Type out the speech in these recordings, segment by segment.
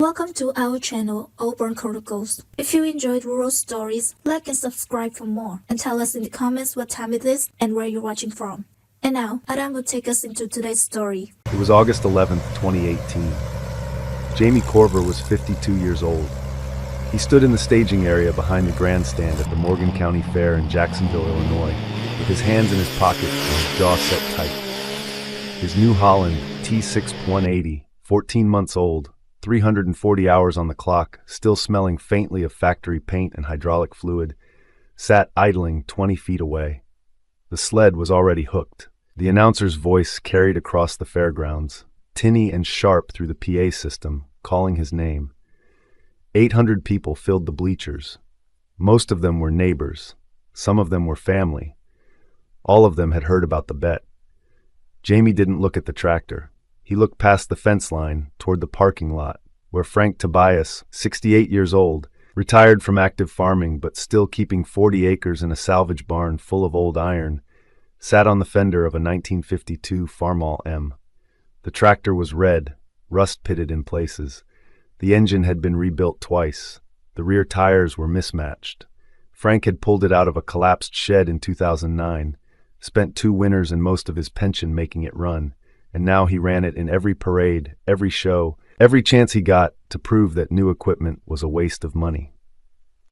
Welcome to our channel, Auburn Chronicles. If you enjoyed rural stories, like and subscribe for more, and tell us in the comments what time it is and where you're watching from. And now, Adam will take us into today's story. It was August 11th, 2018. Jamie Corver was 52 years old. He stood in the staging area behind the grandstand at the Morgan County Fair in Jacksonville, Illinois, with his hands in his pockets and his jaw set tight. His New Holland T6 180, 14 months old, 340 hours on the clock, still smelling faintly of factory paint and hydraulic fluid, sat idling 20 feet away. The sled was already hooked. The announcer's voice carried across the fairgrounds, tinny and sharp through the PA system, calling his name. 800 people filled the bleachers. Most of them were neighbors. Some of them were family. All of them had heard about the bet. Jamie didn't look at the tractor. He looked past the fence line toward the parking lot, where Frank Tobias, 68 years old, retired from active farming but still keeping 40 acres in a salvage barn full of old iron, sat on the fender of a 1952 Farmall M. The tractor was red, rust-pitted in places. The engine had been rebuilt twice. The rear tires were mismatched. Frank had pulled it out of a collapsed shed in 2009, spent 2 winters and most of his pension making it run, and now he ran it in every parade, every show, every chance he got to prove that new equipment was a waste of money.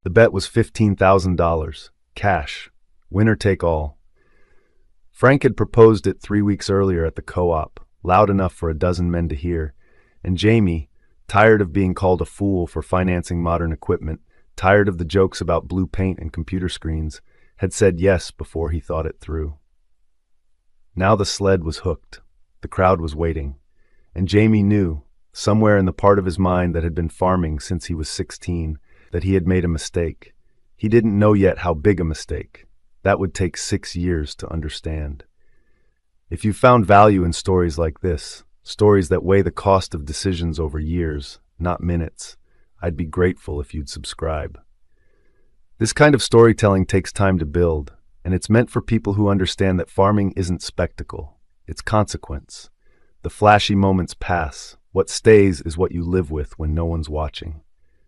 The bet was $15,000, cash, winner take all. Frank had proposed it 3 weeks earlier at the co-op, loud enough for a dozen men to hear, and Jamie, tired of being called a fool for financing modern equipment, tired of the jokes about blue paint and computer screens, had said yes before he thought it through. Now the sled was hooked. The crowd was waiting, and Jamie knew, somewhere in the part of his mind that had been farming since he was 16, that he had made a mistake. He didn't know yet how big a mistake. That would take 6 years to understand. If you found value in stories like this, stories that weigh the cost of decisions over years, not minutes, I'd be grateful if you'd subscribe. This kind of storytelling takes time to build, and it's meant for people who understand that farming isn't spectacle. It's consequence. The flashy moments pass. What stays is what you live with when no one's watching.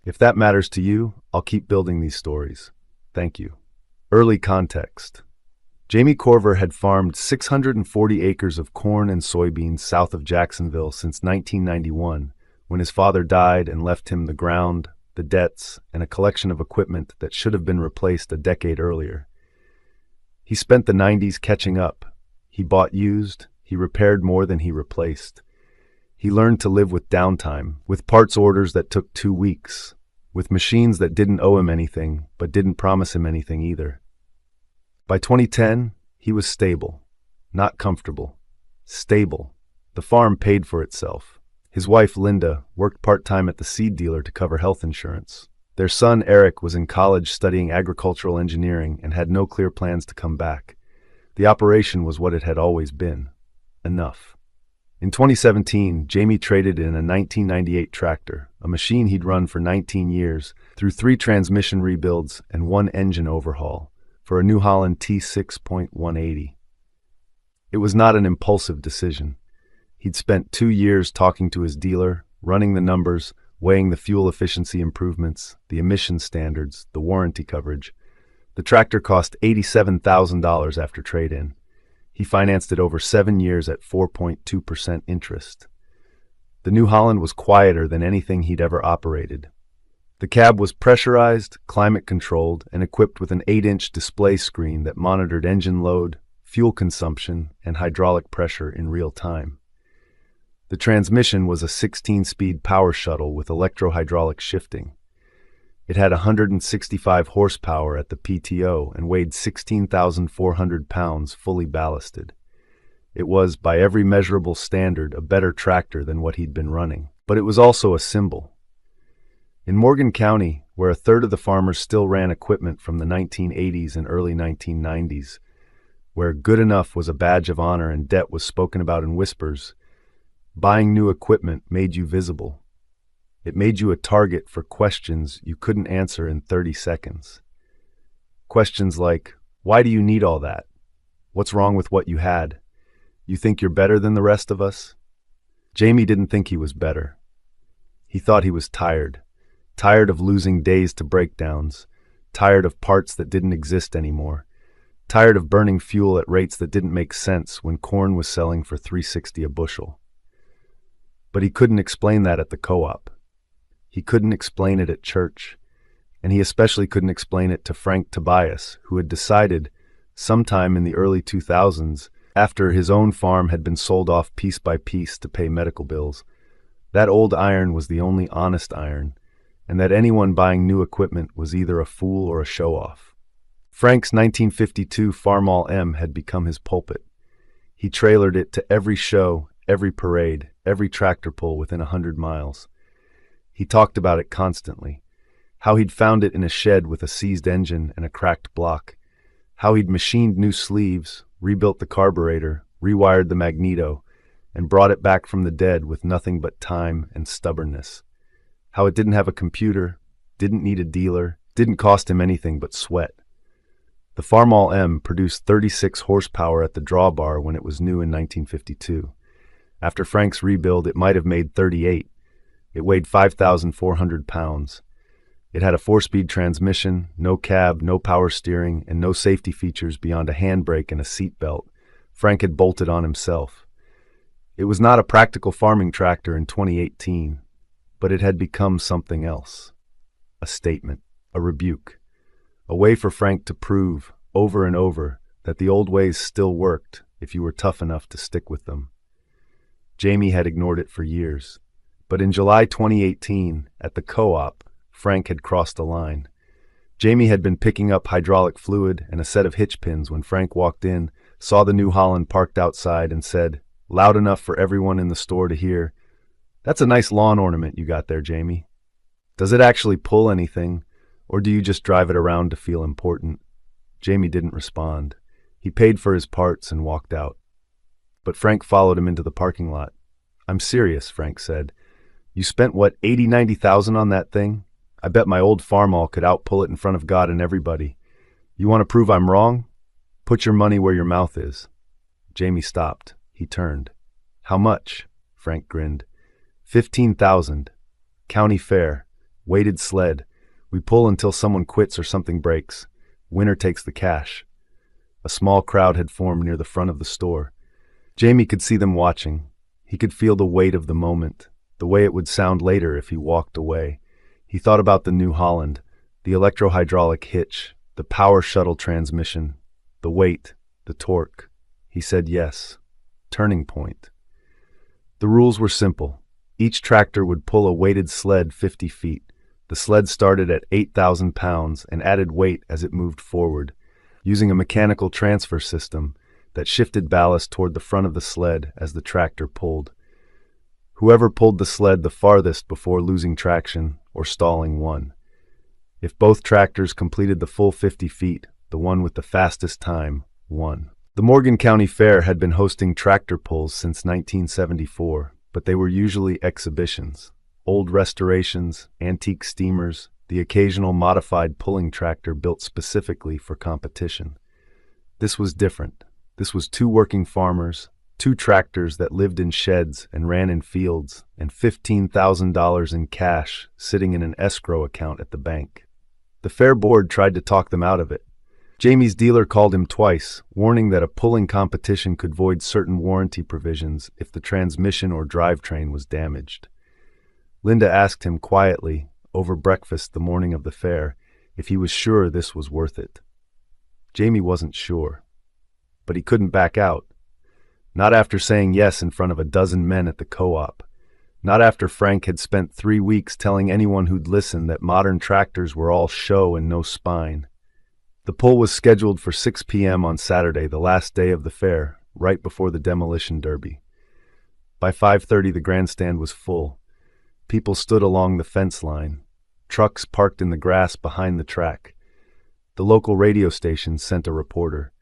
If that matters to you, I'll keep building these stories. Thank you. Early context. Jamie Corver had farmed 640 acres of corn and soybeans south of Jacksonville since 1991, when his father died and left him the ground, the debts, and a collection of equipment that should have been replaced a decade earlier. He spent the 90s catching up. He bought used. He repaired more than he replaced. He learned to live with downtime, with parts orders that took 2 weeks, with machines that didn't owe him anything, but didn't promise him anything either. By 2010, he was stable. Not comfortable. Stable. The farm paid for itself. His wife, Linda, worked part-time at the seed dealer to cover health insurance. Their son, Eric, was in college studying agricultural engineering and had no clear plans to come back. The operation was what it had always been. Enough. In 2017, Jamie traded in a 1998 tractor, a machine he'd run for 19 years, through 3 transmission rebuilds and 1 engine overhaul, for a New Holland T6 180. It was not an impulsive decision. He'd spent 2 years talking to his dealer, running the numbers, weighing the fuel efficiency improvements, the emission standards, the warranty coverage. The tractor cost $87,000 after trade-in. He financed it over 7 years at 4.2% interest. The New Holland was quieter than anything he'd ever operated. The cab was pressurized, climate-controlled, and equipped with an 8-inch display screen that monitored engine load, fuel consumption, and hydraulic pressure in real time. The transmission was a 16-speed power shuttle with electro-hydraulic shifting. It had 165 horsepower at the PTO and weighed 16,400 pounds fully ballasted. It was, by every measurable standard, a better tractor than what he'd been running. But it was also a symbol. In Morgan County, where a third of the farmers still ran equipment from the 1980s and early 1990s, where good enough was a badge of honor and debt was spoken about in whispers, buying new equipment made you visible. It made you a target for questions you couldn't answer in 30 seconds. Questions like, why do you need all that? What's wrong with what you had? You think you're better than the rest of us? Jamie didn't think he was better. He thought he was tired. Tired of losing days to breakdowns. Tired of parts that didn't exist anymore. Tired of burning fuel at rates that didn't make sense when corn was selling for $3.60 a bushel. But he couldn't explain that at the co-op. He couldn't explain it at church. And he especially couldn't explain it to Frank Tobias, who had decided, sometime in the early 2000s, after his own farm had been sold off piece by piece to pay medical bills, that old iron was the only honest iron, and that anyone buying new equipment was either a fool or a show-off. Frank's 1952 Farmall M had become his pulpit. He trailered it to every show, every parade, every tractor pull within 100 miles. He talked about it constantly. How he'd found it in a shed with a seized engine and a cracked block. How he'd machined new sleeves, rebuilt the carburetor, rewired the magneto, and brought it back from the dead with nothing but time and stubbornness. How it didn't have a computer, didn't need a dealer, didn't cost him anything but sweat. The Farmall M produced 36 horsepower at the drawbar when it was new in 1952. After Frank's rebuild, it might have made 38. It weighed 5,400 pounds. It had a 4-speed transmission, no cab, no power steering, and no safety features beyond a handbrake and a seat belt. Frank had bolted on himself. It was not a practical farming tractor in 2018, but it had become something else. A statement, a rebuke, a way for Frank to prove, over and over, that the old ways still worked if you were tough enough to stick with them. Jamie had ignored it for years, but in July 2018, at the co-op, Frank had crossed the line. Jamie had been picking up hydraulic fluid and a set of hitch pins when Frank walked in, saw the new Holland parked outside, and said, loud enough for everyone in the store to hear, "That's a nice lawn ornament you got there, Jamie. Does it actually pull anything, or do you just drive it around to feel important?" Jamie didn't respond. He paid for his parts and walked out. But Frank followed him into the parking lot. "I'm serious," Frank said. "You spent, what, 90,000 on that thing? I bet my old Farmall could outpull it in front of God and everybody. You want to prove I'm wrong? Put your money where your mouth is." Jamie stopped. He turned. "How much?" Frank grinned. 15,000. County fair. Weighted sled. We pull until someone quits or something breaks. Winner takes the cash." A small crowd had formed near the front of the store. Jamie could see them watching. He could feel the weight of the moment, the way it would sound later if he walked away. He thought about the new Holland, the electro-hydraulic hitch, the power shuttle transmission, the weight, the torque. He said yes. Turning point. The rules were simple. Each tractor would pull a weighted sled 50 feet. The sled started at 8,000 pounds and added weight as it moved forward, using a mechanical transfer system that shifted ballast toward the front of the sled as the tractor pulled. Whoever pulled the sled the farthest before losing traction or stalling won. If both tractors completed the full 50 feet, the one with the fastest time won. The Morgan County Fair had been hosting tractor pulls since 1974, but they were usually exhibitions. Old restorations, antique steamers, the occasional modified pulling tractor built specifically for competition. This was different. This was 2 working farmers, 2 tractors that lived in sheds and ran in fields, and $15,000 in cash sitting in an escrow account at the bank. The fair board tried to talk them out of it. Jamie's dealer called him twice, warning that a pulling competition could void certain warranty provisions if the transmission or drivetrain was damaged. Linda asked him quietly, over breakfast the morning of the fair, if he was sure this was worth it. Jamie wasn't sure, but he couldn't back out. Not after saying yes in front of a dozen men at the co-op. Not after Frank had spent 3 weeks telling anyone who'd listen that modern tractors were all show and no spine. The pull was scheduled for 6 p.m. on Saturday, the last day of the fair, right before the demolition derby. By 5:30 the grandstand was full. People stood along the fence line. Trucks parked in the grass behind the track. The local radio station sent a reporter.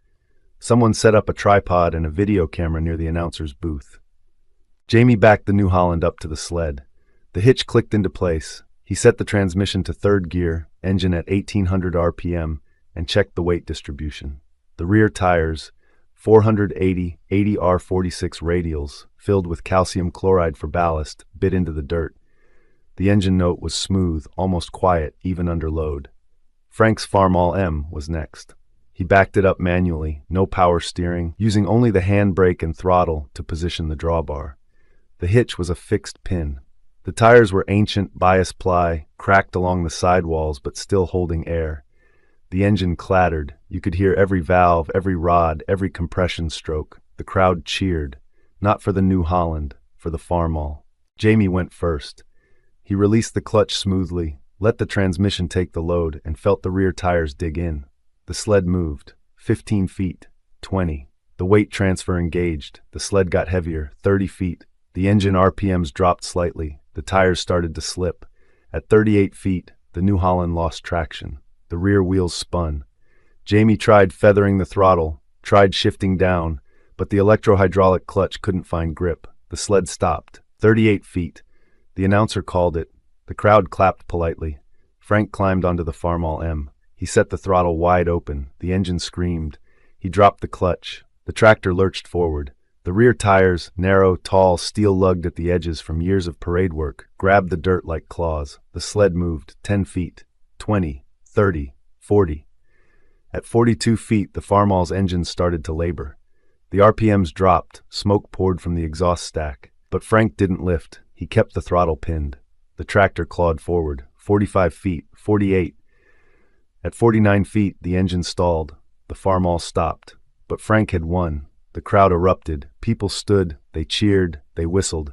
Someone set up a tripod and a video camera near the announcer's booth. Jamie backed the New Holland up to the sled. The hitch clicked into place. He set the transmission to 3rd gear, engine at 1800 RPM, and checked the weight distribution. The rear tires, 480 80R46 radials, filled with calcium chloride for ballast, bit into the dirt. The engine note was smooth, almost quiet, even under load. Frank's Farmall M was next. He backed it up manually, no power steering, using only the handbrake and throttle to position the drawbar. The hitch was a fixed pin. The tires were ancient bias ply, cracked along the sidewalls but still holding air. The engine clattered. You could hear every valve, every rod, every compression stroke. The crowd cheered, not for the New Holland, for the Farmall. Jamie went first. He released the clutch smoothly, let the transmission take the load, and felt the rear tires dig in. The sled moved. 15 feet. 20. The weight transfer engaged. The sled got heavier. 30 feet. The engine RPMs dropped slightly. The tires started to slip. At 38 feet, the New Holland lost traction. The rear wheels spun. Jamie tried feathering the throttle, tried shifting down, but the electro-hydraulic clutch couldn't find grip. The sled stopped. 38 feet. The announcer called it. The crowd clapped politely. Frank climbed onto the Farmall M. He set the throttle wide open. The engine screamed. He dropped the clutch. The tractor lurched forward. The rear tires, narrow, tall, steel-lugged at the edges from years of parade work, grabbed the dirt like claws. The sled moved 10 feet, 20, 30, 40. At 42 feet, the Farmall's engine started to labor. The RPMs dropped, smoke poured from the exhaust stack. But Frank didn't lift. He kept the throttle pinned. The tractor clawed forward. 45 feet, 48. At 49 feet, the engine stalled. The Farmall stopped. But Frank had won. The crowd erupted. People stood. They cheered. They whistled.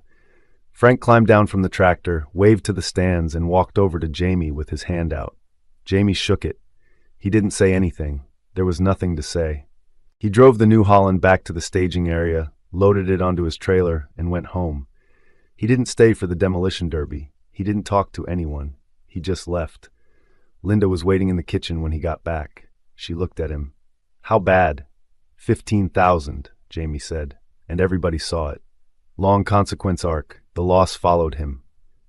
Frank climbed down from the tractor, waved to the stands, and walked over to Jamie with his hand out. Jamie shook it. He didn't say anything. There was nothing to say. He drove the New Holland back to the staging area, loaded it onto his trailer, and went home. He didn't stay for the demolition derby. He didn't talk to anyone. He just left. Linda was waiting in the kitchen when he got back. She looked at him. "How bad?" 15,000, Jamie said, and everybody saw it. Long consequence arc. The loss followed him.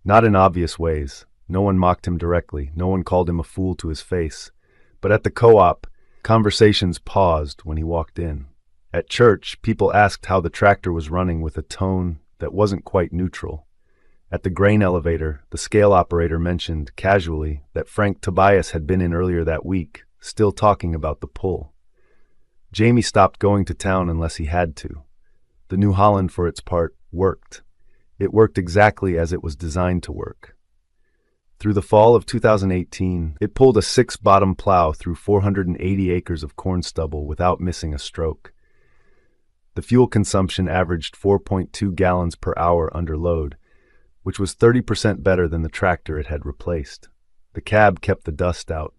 Not in obvious ways. No one mocked him directly. No one called him a fool to his face. But at the co-op, conversations paused when he walked in. At church, people asked how the tractor was running with a tone that wasn't quite neutral. At the grain elevator, the scale operator mentioned, casually, that Frank Tobias had been in earlier that week, still talking about the pull. Jamie stopped going to town unless he had to. The New Holland, for its part, worked. It worked exactly as it was designed to work. Through the fall of 2018, it pulled a 6-bottom plow through 480 acres of corn stubble without missing a stroke. The fuel consumption averaged 4.2 gallons per hour under load, which was 30% better than the tractor it had replaced. The cab kept the dust out.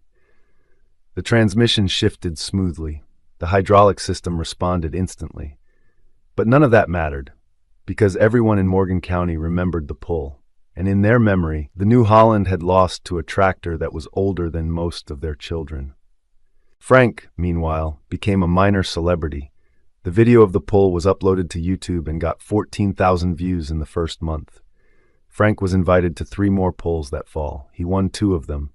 The transmission shifted smoothly. The hydraulic system responded instantly. But none of that mattered, because everyone in Morgan County remembered the pull, and in their memory, the New Holland had lost to a tractor that was older than most of their children. Frank, meanwhile, became a minor celebrity. The video of the pull was uploaded to YouTube and got 14,000 views in the first month. Frank was invited to 3 more pulls that fall. He won 2 of them.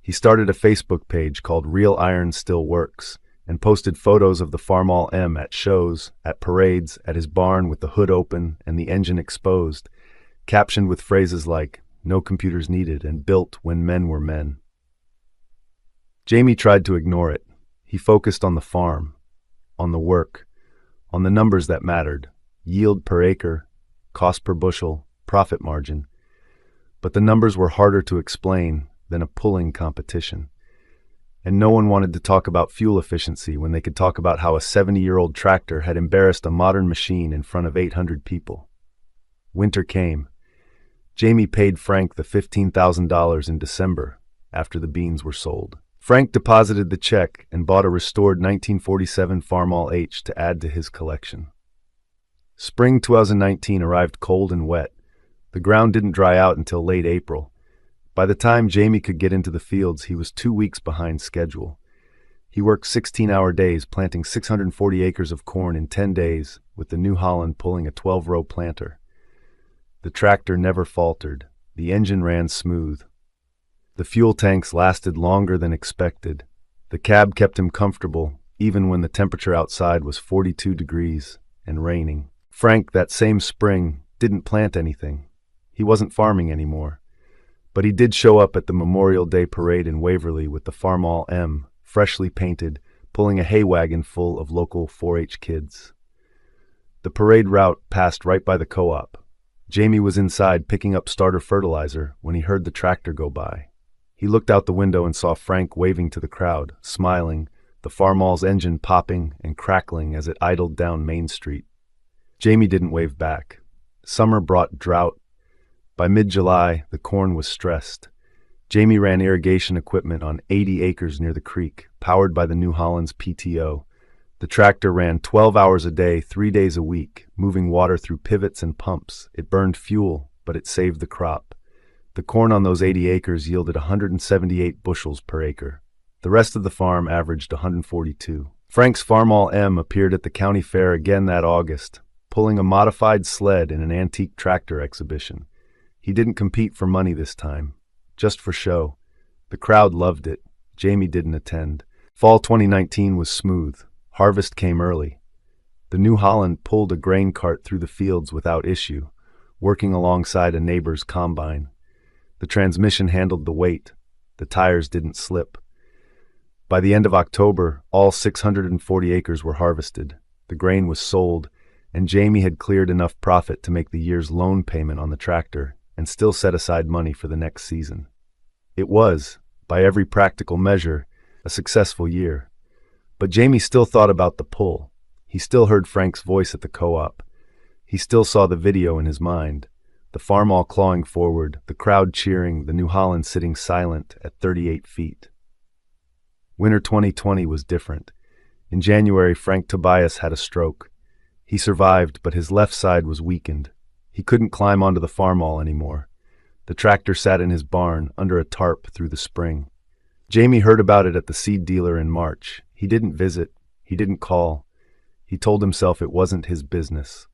He started a Facebook page called Real Iron Still Works and posted photos of the Farmall M at shows, at parades, at his barn with the hood open and the engine exposed, captioned with phrases like, "No computers needed," and "Built when men were men." Jamie tried to ignore it. He focused on the farm, on the work, on the numbers that mattered, yield per acre, cost per bushel, profit margin. But the numbers were harder to explain than a pulling competition. And no one wanted to talk about fuel efficiency when they could talk about how a 70-year-old tractor had embarrassed a modern machine in front of 800 people. Winter came. Jamie paid Frank the $15,000 in December after the beans were sold. Frank deposited the check and bought a restored 1947 Farmall H to add to his collection. Spring 2019 arrived cold and wet. The ground didn't dry out until late April. By the time Jamie could get into the fields, he was 2 weeks behind schedule. He worked 16-hour days, planting 640 acres of corn in 10 days, with the New Holland pulling a 12-row planter. The tractor never faltered. The engine ran smooth. The fuel tanks lasted longer than expected. The cab kept him comfortable, even when the temperature outside was 42 degrees and raining. Frank, that same spring, didn't plant anything. He wasn't farming anymore. But he did show up at the Memorial Day parade in Waverly with the Farmall M, freshly painted, pulling a hay wagon full of local 4-H kids. The parade route passed right by the co-op. Jamie was inside picking up starter fertilizer when he heard the tractor go by. He looked out the window and saw Frank waving to the crowd, smiling, the Farmall's engine popping and crackling as it idled down Main Street. Jamie didn't wave back. Summer brought drought. By mid-July, the corn was stressed. Jamie ran irrigation equipment on 80 acres near the creek, powered by the New Holland's PTO. The tractor ran 12 hours a day, 3 days a week, moving water through pivots and pumps. It burned fuel, but it saved the crop. The corn on those 80 acres yielded 178 bushels per acre. The rest of the farm averaged 142. Frank's Farmall M appeared at the county fair again that August, pulling a modified sled in an antique tractor exhibition. He didn't compete for money this time, just for show. The crowd loved it. Jamie didn't attend. Fall 2019 was smooth. Harvest came early. The New Holland pulled a grain cart through the fields without issue, working alongside a neighbor's combine. The transmission handled the weight. The tires didn't slip. By the end of October, all 640 acres were harvested. The grain was sold, and Jamie had cleared enough profit to make the year's loan payment on the tractor and still set aside money for the next season. It was, by every practical measure, a successful year. But Jamie still thought about the pull. He still heard Frank's voice at the co-op. He still saw the video in his mind. The Farmall clawing forward, the crowd cheering, the New Holland sitting silent at 38 feet. Winter 2020 was different. In January, Frank Tobias had a stroke. He survived, but his left side was weakened. He couldn't climb onto the Farmall anymore. The tractor sat in his barn, under a tarp through the spring. Jamie heard about it at the seed dealer in March. He didn't visit. He didn't call. He told himself it wasn't his business.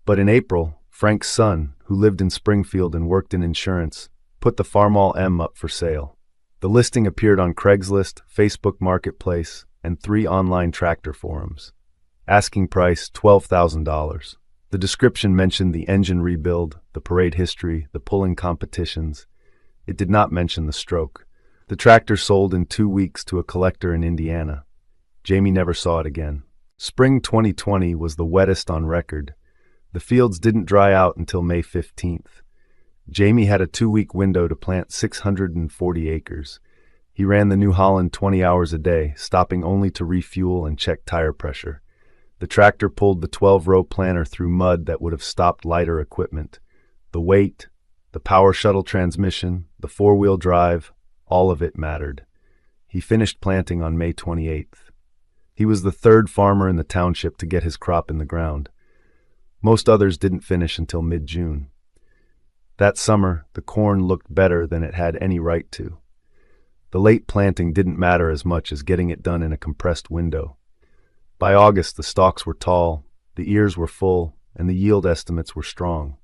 But in April, Frank's son, who lived in Springfield and worked in insurance, put the Farmall M up for sale. The listing appeared on Craigslist, Facebook Marketplace, and 3 online tractor forums. Asking price $12,000. The description mentioned the engine rebuild, the parade history, the pulling competitions. It did not mention the stroke. The tractor sold in 2 weeks to a collector in Indiana. Jamie never saw it again. Spring 2020 was the wettest on record. The fields didn't dry out until May 15th. Jamie had a 2-week window to plant 640 acres. He ran the New Holland 20 hours a day, stopping only to refuel and check tire pressure. The tractor pulled the 12-row planter through mud that would have stopped lighter equipment. The weight, the power shuttle transmission, the 4-wheel drive, all of it mattered. He finished planting on May 28th. He was the 3rd farmer in the township to get his crop in the ground. Most others didn't finish until mid-June. That summer, the corn looked better than it had any right to. The late planting didn't matter as much as getting it done in a compressed window. By August, the stalks were tall, the ears were full, and the yield estimates were strong.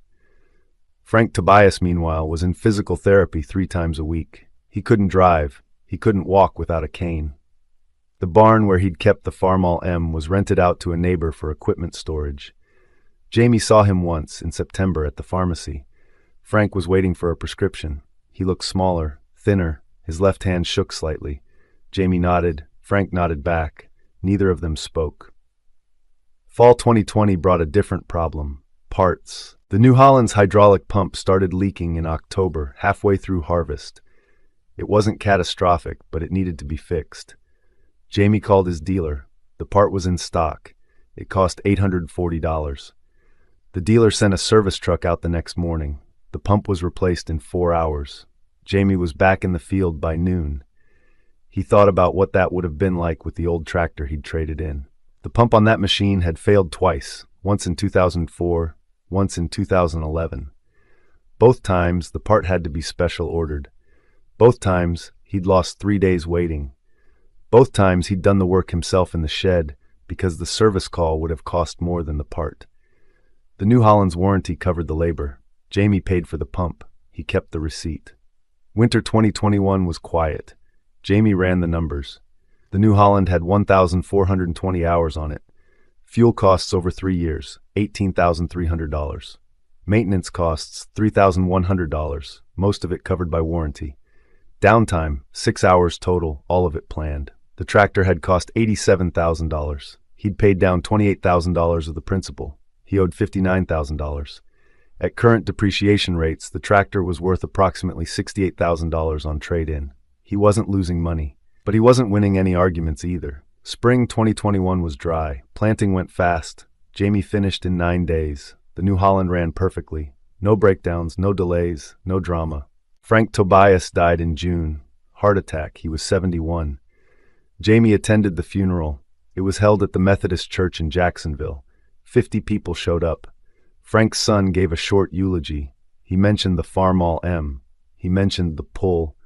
Frank Tobias, meanwhile, was in physical therapy 3 times a week. He couldn't drive. He couldn't walk without a cane. The barn where he'd kept the Farmall M was rented out to a neighbor for equipment storage. Jamie saw him once, in September, at the pharmacy. Frank was waiting for a prescription. He looked smaller, thinner. His left hand shook slightly. Jamie nodded. Frank nodded back. Neither of them spoke. Fall 2020 brought a different problem. Parts. The New Holland's hydraulic pump started leaking in October, halfway through harvest. It wasn't catastrophic, but it needed to be fixed. Jamie called his dealer. The part was in stock. It cost $840. The dealer sent a service truck out the next morning. The pump was replaced in 4 hours. Jamie was back in the field by noon. He thought about what that would have been like with the old tractor he'd traded in. The pump on that machine had failed twice, once in 2004, once in 2011. Both times, the part had to be special ordered. Both times, he'd lost 3 days waiting. Both times, he'd done the work himself in the shed because the service call would have cost more than the part. The New Holland's warranty covered the labor. Jamie paid for the pump. He kept the receipt. Winter 2021 was quiet. Jamie ran the numbers. The New Holland had 1,420 hours on it. Fuel costs over 3 years, $18,300. Maintenance costs $3,100, most of it covered by warranty. Downtime, 6 hours total, all of it planned. The tractor had cost $87,000. He'd paid down $28,000 of the principal. He owed $59,000. At current depreciation rates, the tractor was worth approximately $68,000 on trade-in. He wasn't losing money, but he wasn't winning any arguments either. Spring 2021 was dry. Planting went fast. Jamie finished in 9 days. The New Holland ran perfectly. No breakdowns, no delays, no drama. Frank Tobias died in June. Heart attack. He was 71. Jamie attended the funeral. It was held at the Methodist Church in Jacksonville. 50 people showed up. Frank's son gave a short eulogy. He mentioned the Farmall M. He mentioned the pull.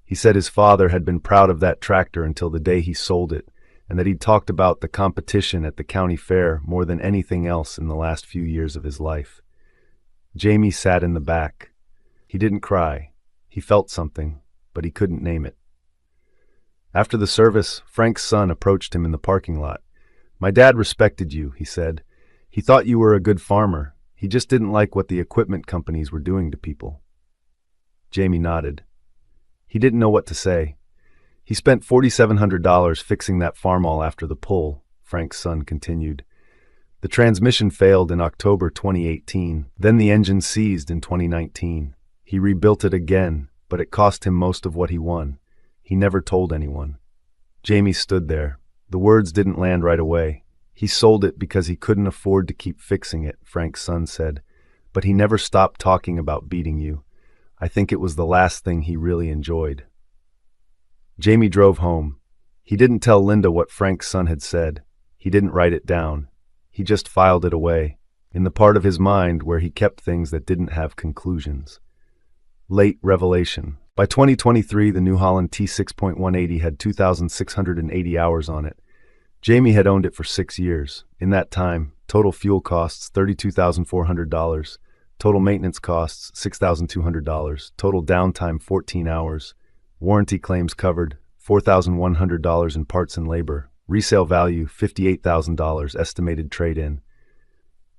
He said his father had been proud of that tractor until the day he sold it, and that he'd talked about the competition at the county fair more than anything else in the last few years of his life. Jamie sat in the back. He didn't cry. He felt something, but he couldn't name it. After the service, Frank's son approached him in the parking lot. "My dad respected you," he said. "He thought you were a good farmer. He just didn't like what the equipment companies were doing to people." Jamie nodded. He didn't know what to say. "He spent $4,700 fixing that Farmall after the pull," Frank's son continued. "The transmission failed in October 2018. Then the engine seized in 2019. He rebuilt it again, but it cost him most of what he won. He never told anyone." Jamie stood there. The words didn't land right away. "He sold it because he couldn't afford to keep fixing it," Frank's son said. "But he never stopped talking about beating you. I think it was the last thing he really enjoyed." Jamie drove home. He didn't tell Linda what Frank's son had said. He didn't write it down. He just filed it away, in the part of his mind where he kept things that didn't have conclusions. Late revelation. By 2023, the New Holland T6.180 had 2,680 hours on it. Jamie had owned it for 6 years. In that time, total fuel costs $32,400, total maintenance costs $6,200, total downtime 14 hours, warranty claims covered $4,100 in parts and labor, resale value $58,000 estimated trade-in.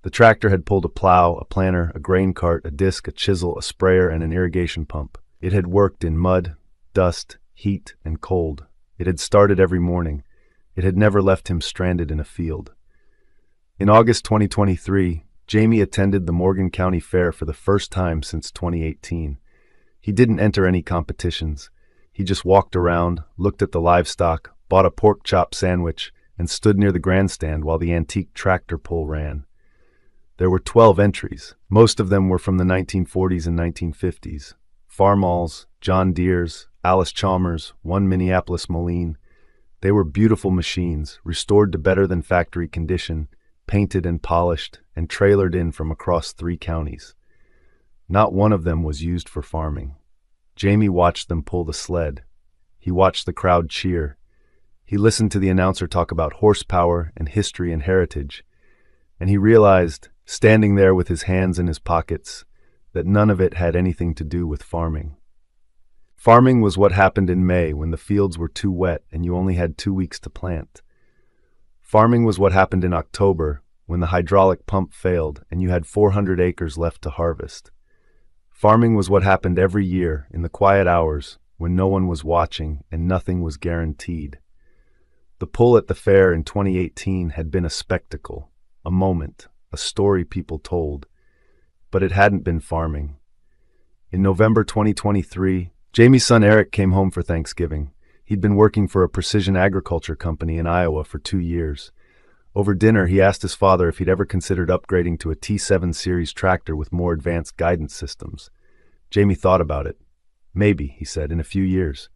The tractor had pulled a plow, a planter, a grain cart, a disc, a chisel, a sprayer, and an irrigation pump. It had worked in mud, dust, heat, and cold. It had started every morning. It had never left him stranded in a field. In August 2023, Jamie attended the Morgan County Fair for the first time since 2018. He didn't enter any competitions. He just walked around, looked at the livestock, bought a pork chop sandwich, and stood near the grandstand while the antique tractor pull ran. There were 12 entries. Most of them were from the 1940s and 1950s. Farmalls, John Deere's, Alice Chalmers, one Minneapolis Moline. They were beautiful machines, restored to better than factory condition, painted and polished, and trailered in from across 3 counties. Not one of them was used for farming. Jamie watched them pull the sled. He watched the crowd cheer. He listened to the announcer talk about horsepower and history and heritage. And he realized, standing there with his hands in his pockets, that none of it had anything to do with farming. Farming was what happened in May when the fields were too wet and you only had 2 weeks to plant. Farming was what happened in October when the hydraulic pump failed and you had 400 acres left to harvest. Farming was what happened every year in the quiet hours when no one was watching and nothing was guaranteed. The pull at the fair in 2018 had been a spectacle, a moment, a story people told. But it hadn't been farming. In November 2023, Jamie's son Eric came home for Thanksgiving. He'd been working for a precision agriculture company in Iowa for 2 years. Over dinner, he asked his father if he'd ever considered upgrading to a T7 series tractor with more advanced guidance systems. Jamie thought about it. "Maybe," he said, "in a few years."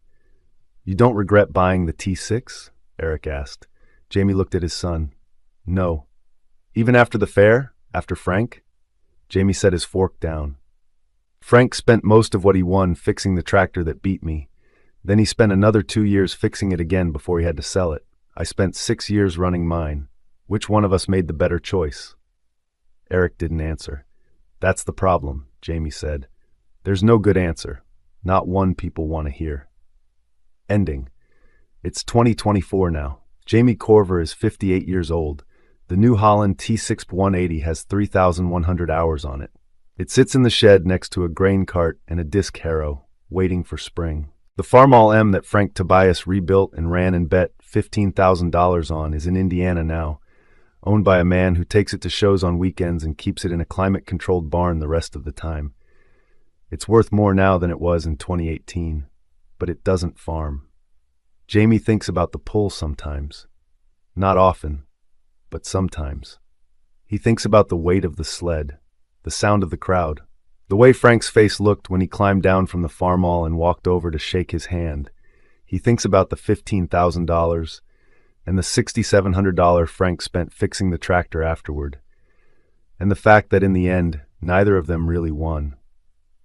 "You don't regret buying the T6?" Eric asked. Jamie looked at his son. "No." "Even after the fair? After Frank?" Jamie set his fork down. "Frank spent most of what he won fixing the tractor that beat me. Then he spent another 2 years fixing it again before he had to sell it. I spent 6 years running mine. Which one of us made the better choice?" Eric didn't answer. "That's the problem," Jamie said. "There's no good answer. Not one people want to hear." Ending. It's 2024 now. Jamie Corver is 58 years old. The New Holland T6 180 has 3,100 hours on it. It sits in the shed next to a grain cart and a disc harrow, waiting for spring. The Farmall M that Frank Tobias rebuilt and ran and bet $15,000 on is in Indiana now, owned by a man who takes it to shows on weekends and keeps it in a climate-controlled barn the rest of the time. It's worth more now than it was in 2018, but it doesn't farm. Jamie thinks about the pull sometimes. Not often, but sometimes. He thinks about the weight of the sled, the sound of the crowd, the way Frank's face looked when he climbed down from the Farmall and walked over to shake his hand. He thinks about the $15,000 and the $6,700 Frank spent fixing the tractor afterward, and the fact that in the end, neither of them really won.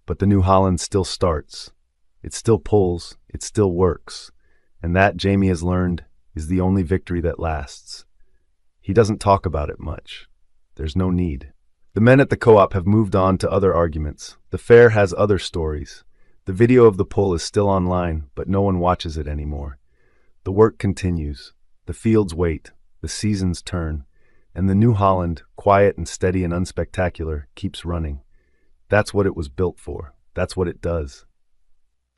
But the New Holland still starts. It still pulls, it still works, and that, Jamie has learned, is the only victory that lasts. He doesn't talk about it much. There's no need. The men at the co-op have moved on to other arguments. The fair has other stories. The video of the pull is still online, but no one watches it anymore. The work continues. The fields wait. The seasons turn. And the New Holland, quiet and steady and unspectacular, keeps running. That's what it was built for. That's what it does.